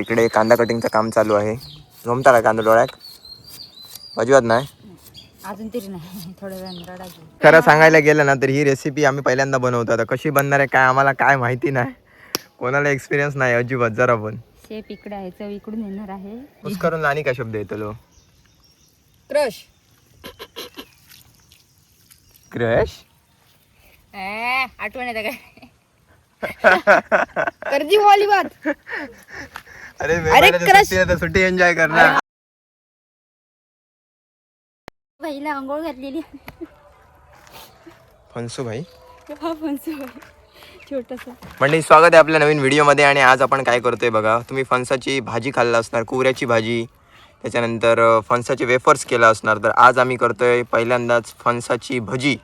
इकडे कांदा कटिंगचं काम चालू आहे. जमता का कांदा डोळ्यात? अजिबात नाही. अजून तरी नाही, थोड्या वेळाने रडायची. खरं सांगायला गेलं ना तर ही रेसिपी आम्ही पहिल्यांदा बनवतो. आता कशी बनणार आहे काय आम्हाला काय माहिती नाही. कोणाला एक्सपिरियन्स नाही अजिबात जरा पण. शेप इकडे आहे, चव इकडून येणार आहे. उस करून आणि काय शब्द येतो लो? क्रश. क्रश? आठवण येतं काय? कर्जी वाली बात. अरे सुट्टी एन्जॉय करणार. पहिला अंघोळ घातलेली. फणसू भाई छोटसा. म्हणजे स्वागत आहे आपल्या नवीन व्हिडिओमध्ये. आणि आज आपण काय करतोय बघा. तुम्ही फणसाची भाजी खाल्ला असणार, कुवऱ्याची भाजी, त्याच्यानंतर फणसाचे वेफर्स केला असणार. तर आज आम्ही करतोय पहिल्यांदाच फणसाची भजी.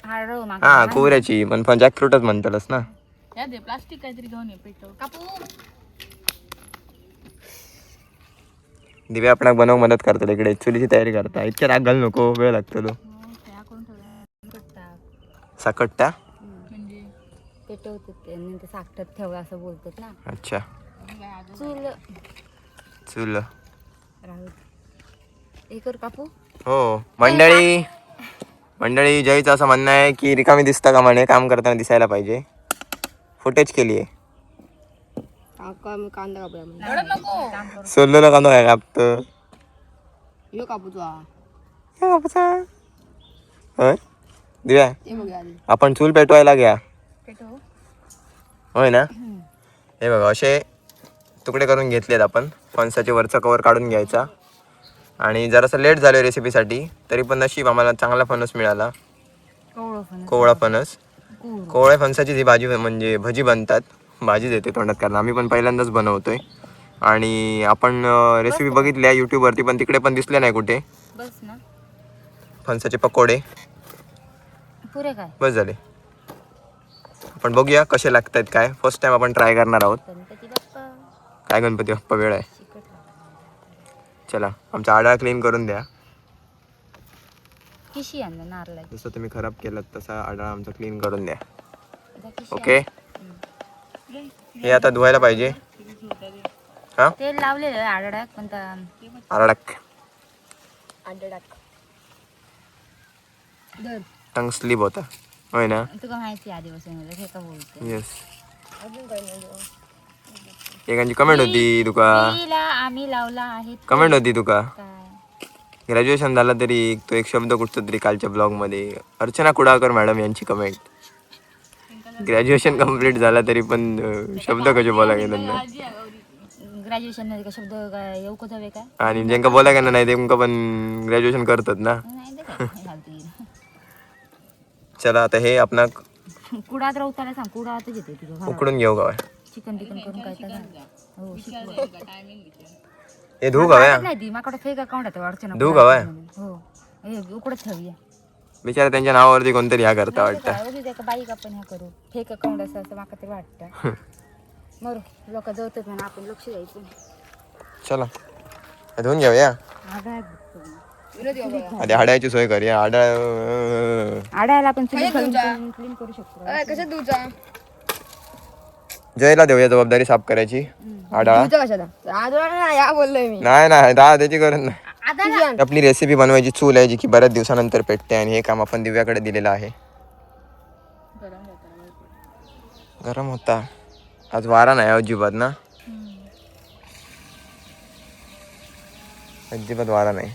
हा कुवऱ्याची पण जॅकफ्रूटच म्हणतालच ना. प्लास्टिक काहीतरी घेऊन ये पेटव कापू. दिव्या आपण बनव मदत करतात. इकडे चुलीची तयारी करता. इतक्या राग घाल नको, वेळ लागतो तो. साकटता म्हणजे पेटवतात ते नंतर साकटत ठेवा असं बोलतात ना. अच्छा. चूल चूल राहू हे कर कापू. हो मंडळी जयचं असं म्हणणं आहे की रिकामी दिसता का म्हणे, काम करताना दिसायला पाहिजे. फुटेज केली आहे. कांदा कापूया सोललेला कांदा काय कापतो? यो कापूचा होय दिव्या, आपण चूल पेटवायला घ्या. होय ना. हे बघा असे तुकडे करून घेतलेत आपण. फणसाचे वरचा कवर काढून घ्यायचा. आणि जरासं लेट झालं रेसिपीसाठी, तरी पण नशीब आम्हाला चांगला फणस मिळाला. कोवळा फणस. कोवळ्या फणसाची जी भाजी म्हणजे भजी बनतात, भाजीच येते तोंडात, कारण आम्ही पण पहिल्यांदाच बनवतोय. आणि आपण रेसिपी बघितल्या यूट्यूबवरती, पण तिकडे पण दिसले नाही कुठे. बस ना. फणसाचे पकोडे पुरे काय बस झाले. आपण बघूया कसे लागतात काय. फर्स्ट टाइम आपण ट्राय करणार आहोत. काय गणपती बाप्पा वेळ आहे. चला आमचा आडा क्लीन करून द्या. किशी आणलं नारळ. जसं तुम्ही खराब केलं तसा आडा आमचा क्लीन करून द्या. ओके. हे आता धुवायला पाहिजे. हा तेल लावलेलं आडडाक पण आरडाक दर टंग स्लिप होता. होय ना. तुका माहिती आदिवासीमध्ये हे का बोलतो. येस. एकांची कमेंट होती तुका. आम्ही लावला आहे. कमेंट होती तुका. ग्रॅज्युएशन झालं तरी तो एक शब्द कुठचा तरी कालच्या ब्लॉग मध्ये. अर्चना कुडाळकर मॅडम यांची कमेंट. ग्रॅज्युएशन कम्प्लीट झाला तरी पण शब्द कसे बोला गेलं ना. ग्रॅज्युएशन मध्ये का शब्द काय येऊ का काय. आणि ज्यांका बोला गेलं नाही ते पण ग्रॅज्युएशन करतात ना. चला आता हे आपला कुडात राहताना सांग. कुडात घेते तुझं उकडून घेऊ का. चिकन टिकन करून काय हो हे धू गाव्या. नाही माकडे फेक अकाउंट आहे अर्चना. धू गाव्या. हो हे उकडत ठेवूया. बिचारा त्यांच्या नावावरती कोणतरी ह्या करता वाटतं. बाईक आपण ह्या करू. फेक अकाउंट असं असं माका तरी वाटतं. मरू लोक जवतात म्हणून आपण लक्ष द्यायचं. चला धुवून घेऊया. आधी हाडायची सोय कर. या आडायला आपण क्लीन करू शकतो. कशा तुझा जयला देऊया जबाबदारी साफ करायची. आडाळा या बोललोय मी. नाही दहा त्याची गरज नाही. आपली रेसिपी बनवायची चूल आहे जी की बऱ्याच दिवसानंतर पेटते. आणि हे काम आपण दिव्याकडे दिलेलं आहे. गरम होता. आज वारा नाही अजिबात ना. अजिबात वारा नाही.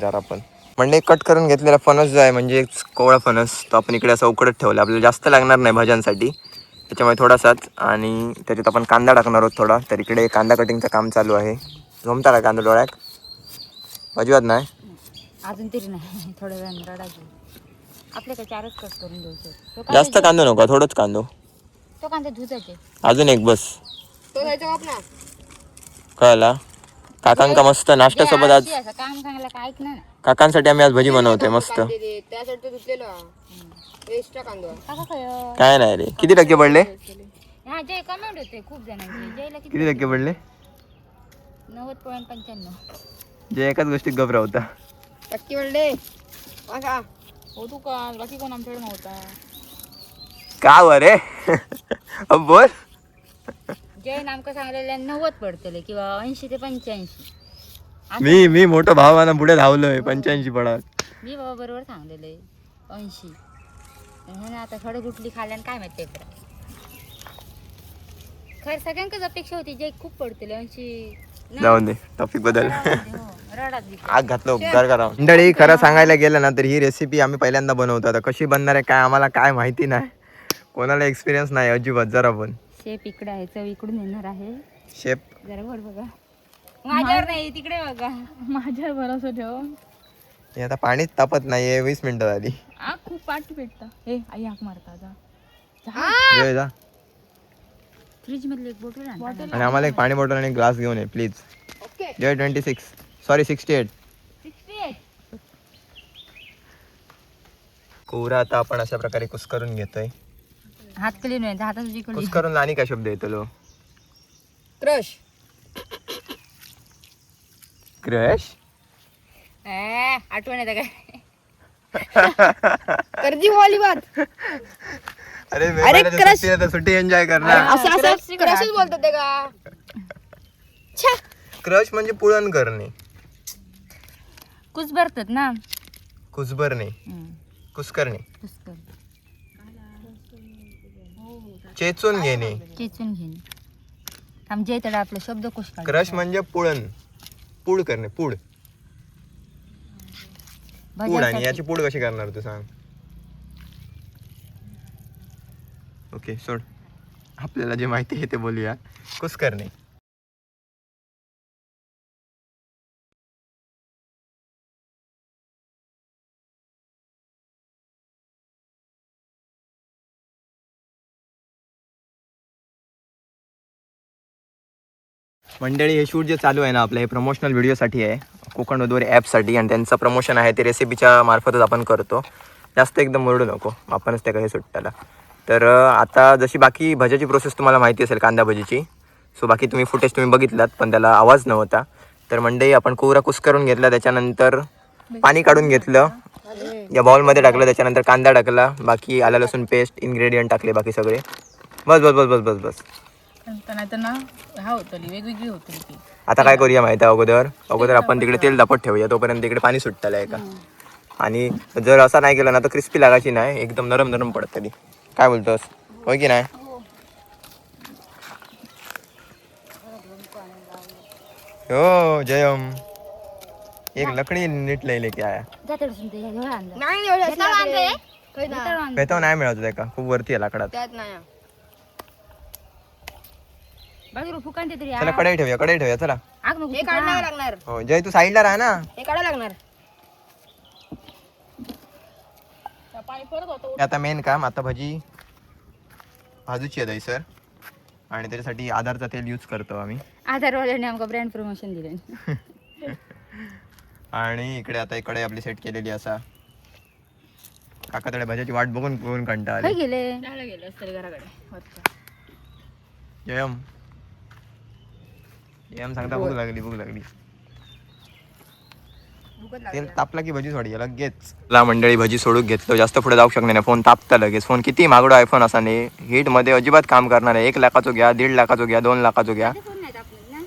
जरा पण म्हणजे कट करून घेतलेला फणस जो आहे म्हणजे कोवळा फणस, तो आपण इकडे असं उकडत ठेवला. आपल्याला जास्त लागणार नाही भाज्यांसाठी, त्याच्यामुळे थोडासाच. आणि त्याच्यात आपण कांदा टाकणार आहोत थोडा. तर इकडे कांदा कटिंगचं काम चालू आहे. जमता का कांदा डोळ्यात? अजिबात नाही. अजून तरी नाही, थोड्या वेळाने रडायची. आपल्याकडे 4च कट करून द्यायचे. जास्त कांदो नको, थोडंच कांदो. तो कांदा धुताचे. अजून एक बस. तो जायचा बाप ना. कळला. काकांका मस्त नाश्त्यासोबत आज काम सांगायला काय ऐक ना. काकांसाठी आम्ही आज भजी बनवतोय मस्त. त्यासाठी तो धुतलेला एक्स्ट्रा कांदा. काय नाही रे. किती टक्के पडले? हा जय कमेंट होते खूप जणांची. जयला किती टक्के पडले? 90.95. जे एकाच गोष्टीत घबरा होता. टक्के पडले बघा. हो तू का बाकी कोण आमच्याकडे नव्हता. का बरे बोल. जैन आमका सांगलेलं 90 पडतले किंवा 80 ते 85. मी मोठं भावाना पुढे धावलोय 85 पडत. मी बाबा बरोबर सांगलेलं 80. म्हणून आता खडं गुटली खाल्यान काय माहिती पेपर. खरं सगळ्यांकच अपेक्षा होती जे खूप पडतले 80. जाऊन दे टॉपिक बदल. रडात बी. आग घातलं उपकार करा मंडळी. खरं सांगायला गेलं ना तर ही रेसिपी आम्ही पहिल्यांदा बनवतो. आता कशी बनणार आहे काय आम्हाला काय माहिती नाही. कोणाला एक्सपिरियन्स नाही अजिबात जरा पण. शेप इकडे आहे चव इकडून येणार आहे. शेप जरा वर बघा. माझ्यावर नाही तिकडे बघा. माझ्यावर भरोसा ठेव. हे आता पाणीच तापत नाहीये 20 मिनिटं झाली. आग खूप पाठ भेटता. हे आई आग मारता जा. जय जा. फ्रीज मधले एक बॉटल आण. आणि आम्हाला एक पाणी बॉटल आणि ग्लास घेऊन ये प्लीज. ओके. Jai 26 sorry 68. 68. कोरा आता आपण अशा प्रकारे कुस्करून घेतोय. हात कली नाही हातात तुझी कली. कुस्करून आणि काय शब्द येतो? क्रश. क्रश. आठवण येतं काय? कर्जी व्हॉलीबॉल. अरे अरे क्रश. सुट्टी एन्जॉय करणार. असं क्रशच बोलतात ते का? छा. क्रश म्हणजे पुळण करणे. कुस भरतात ना. कुसभरणे कुस्करणे कुस्कर चेचून घेणे. चेचून घेणे. आमच्या इकडे आपला शब्द कुश काढ. क्रश म्हणजे पुळण पूड करणे. पूड पूड आणि याची पूड कशी करणार तू सांग. ओके सोड आपल्याला जे माहिती आहे ते बोलूया. कुस्करणे. मंडळी हे शूट जे चालू आहे ना आपलं हे प्रमोशनल व्हिडिओसाठी आहे. कोकण उद्वरी ॲपसाठी. आणि त्यांचं प्रमोशन आहे ते रेसिपीच्या मार्फतच आपण करतो. जास्त एकदम मुरडू नको आपणच त्या काही सुट्ट्याला. तर आता जशी बाकी भज्याची प्रोसेस तुम्हाला माहिती असेल कांदा भजीची. सो बाकी तुम्ही फुटेज तुम्ही बघितलात पण त्याला आवाज नव्हता. तर मंडळी आपण कोरा कुस्करून घेतला. त्याच्यानंतर पाणी काढून घेतलं. या बाउलमध्ये टाकलं. त्याच्यानंतर कांदा टाकला. बाकी आला लसूण पेस्ट इन्ग्रेडियंट टाकले बाकी सगळे. बस बस बस बस बस बस. नाही तर ना हा होतली वेगवेगळी होतली ती. आता काय करूया माहिती आहे अगोदर आपण तिकडे तेल दापट ठेवूया तोपर्यंत तिकडे पाणी सुटतलं आहे का. आणि जर असा नाही केला ना तर क्रिस्पी लागायची नाही. एकदम नरम नरम पडतली. काय बोलतोस होय की नाही. हो जयम एक लकडी नीट लई लेके आया. नाही एवढं. पेताव नाही मिळत होता का खूप वरती आहे लाकडात. त्यात नाही. बाजूला फुकांते तरी चला कढई ठेवूया चला. आग नको हे काढायला लागणार. हो जय तू साईडला राहा ना. हे काढायला लागणार. पाणी परत होतं. आता मेन काम आता भजी भाजूची आहे सर. आणि त्याच्यासाठी आधारचा तेल यूज करतो आम्ही. आधारवाल्याने आमका ब्रँड प्रमोशन दिले. आणि इकडे आता इकडे आपली सेट केलेली असा. काकाकडे भज्याची वाट बघून बघून कंटाळा काय आली. गेले जायला गेलं असतं घराकडे वरच्या. जयम सांगता भूक लागली तेल तापला की भजी सोडी लगेच. मंडळी भजी सोडून घेतलो. जास्त पुढे जाऊ शकणार नाही. फोन तापता लगेच. फोन किती मागडो आयफोन असा नाही हीट मध्ये अजिबात काम करणार आहे. 1 लाखाचो घ्या 1.5 लाखाचो घ्या 2 लाखाचो घ्या.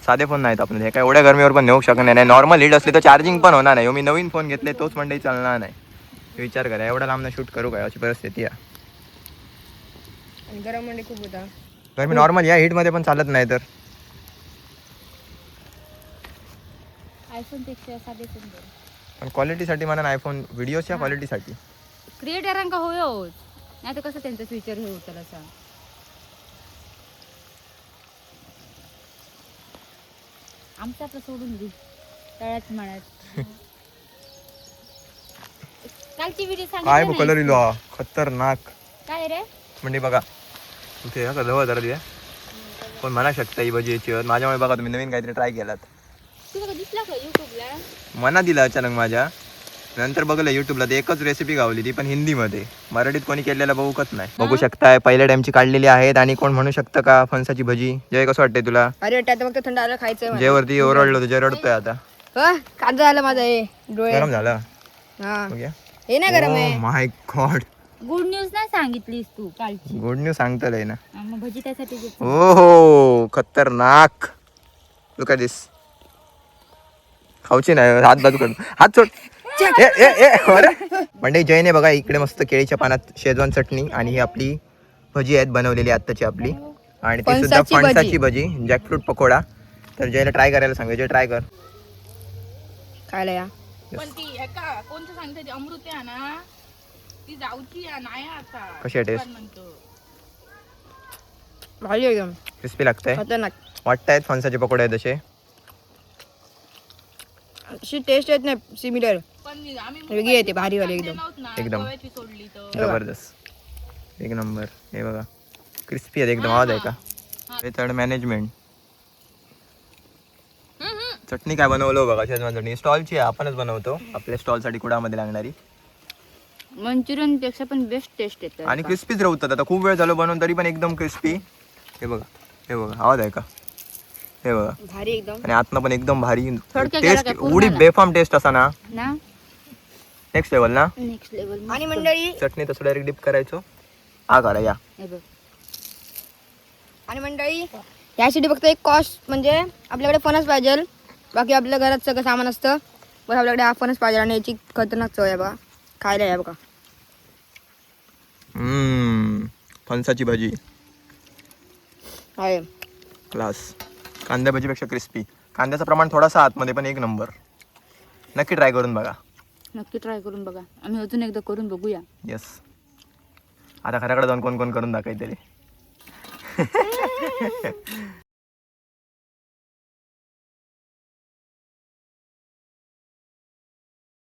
साधे फोन नाहीत आपण. हे काय एवढ्या गरमीवर पण नेऊ शकणार नाही. नॉर्मल हीट असली तर चार्जिंग पण होणार नाही. मी नवीन फोन घेतले तोच मंडळी चालणार नाही. विचार करा एवढा लांब शूट करू काय अशी परिस्थिती आहे. आणि गरम म्हणजे खूप होता. गरमी नॉर्मल या हीट मध्ये पण चालत नाही तर. आयफोन पेक्षा साधे फोन बरं. पण क्वालिटीसाठी म्हणा आयफोन व्हिडिओच्या क्वालिटीसाठी. क्रिएटरांका होय होत नाही तर कसं त्यांचं फ्युचर हे होतं सांग. आमचं आपलं सोडून दे तळ्यात मळ्यात. कालची व्हिडिओ काय सांगितलं कलर नाही. इलो हा खतरनाक. काय रे म्हणजे बघा तुमचे हा जवळ जरा द्या. पण म्हणा शकता ही भजी याची माझ्यामुळे बघा तुम्ही नवीन काहीतरी ट्राय केलात. तुला दिसला का युट्यूबला. मना दिला अचानक माझ्या. नंतर बघलं युट्यूबला ते एकच रेसिपी गावली ती पण हिंदीमध्ये. मराठीत कोणी केलेला बघूकच नाही. बघू शकताय पहिल्या टाइमची काढलेली आहेत. आणि कोण म्हणू शकतं का फणसाची भजी. जय कसं वाटतंय तुला. अरे त्यात फक्त थंड आलं खायचं. जय वरती ओरडलो तुझ्या रडतोय आता. कांदा झालं माझा हे डोळे. गरम झालं हा बघूया. हे नाही गरम आहे. माय गॉड गुड न्यूज नाही सांगितलीस तू कालची. गुड न्यूज सांगतलंय ना. मग भजी त्यासाठी घेतली. हो खतरनाक. लुक ॲट दिस. खाऊची नाही, हात बाजू काढ, हात सोड. म्हणजे जयने बघा इकडे मस्त केळीच्या पानात शेजवान चटणी आणि ही आपली भजी आहेत बनवलेली आत्ताची आपली, आणि ती सुद्धा फणसाची भजी, जॅकफ्रूट पकोडा. तर जयला ट्राय करायला सांगू. जय ट्राय कर. खायला या. पण ती एका कोणतं सांगते ती अमृत आहे ना, ती जाऊची आहे, नाही आता. कशी आहे टेस्ट? म्हणतो भाजी एकदम क्रिस्पी लागतंय. खतरनाक. वाटतायत फणसाचे पकोडे आहेत तसे. अशी टेस्ट येत नाही सिमिलर, पण आम्ही वेगळी येते भारीवाली एकदम. नव्हत ना एकदम. गोव्याची सोडली तर जबरदस्त, एक नंबर. हे बघा क्रिस्पी आहेत एकदम. आवाज आहे का? Method management. चटणी काय बनवलो बघा, शेजवान चटणी स्टॉलची आहे, आपणच बनवतो आपल्या स्टॉलसाठी कुडामध्ये लागणारी. मंचुरियन पेक्षा पण बेस्ट टेस्ट येते. आणि क्रिस्पीच राहतात. आता खूप वेळ झालो बनवून तरी पण एकदम क्रिस्पी. हे बघा, हे बघा आवाज आहे का? हे बघा, भारी एकदम. आणि आतनं पण एकदम भारी थोडक्यात गेला टेस्ट. काय पूर्ण एवढी ना? बेफाम टेस्ट असा ना, ना नेक्स्ट लेवल ना. Next level. आणि मंडळी चटणी तसं डायरेक्ट डिप करायचो. हा करा या. हे बघ आणि मंडळी यासाठी फक्त एक कॉस्ट म्हणजे आपल्याकडे फणस पाहिजे, बाकी आपल्या घरात सगळं सामान असतं, बस आपल्याकडे हा फणस पाहिजे. आणि याची खतरनाक चव आहे बघा, खायला या बघा. फणसाची भाजी आहे क्लास. कांद्या भाजीपेक्षा क्रिस्पी. कांद्याचं प्रमाण थोडासा आतमध्ये, पण एक नंबर. नक्की ट्राय करून बघा. नक्की ट्राय करून बघा. आम्ही अजून एकदा करून बघूया. येस. आता घराकडे जाऊन कोण कोण करून दाखवायचे.